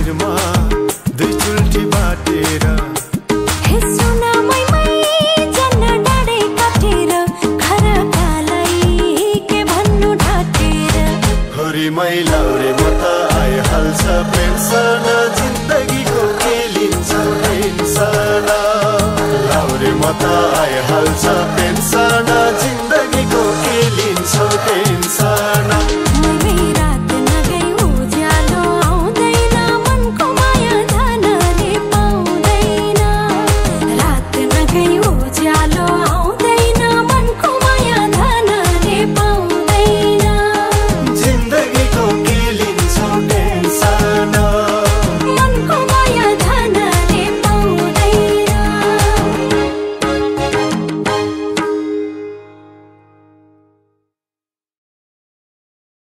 शिरमा दुई चुल्ठी बाटेर हे सुना जन्न डाँडै काटेर खरकालाई के भन्नु ढाटेर होरी मैलाउरे म त आइहाल्छ पेन्सन जिन्दगीको के लिन्छ टेन्सन लाउरे म त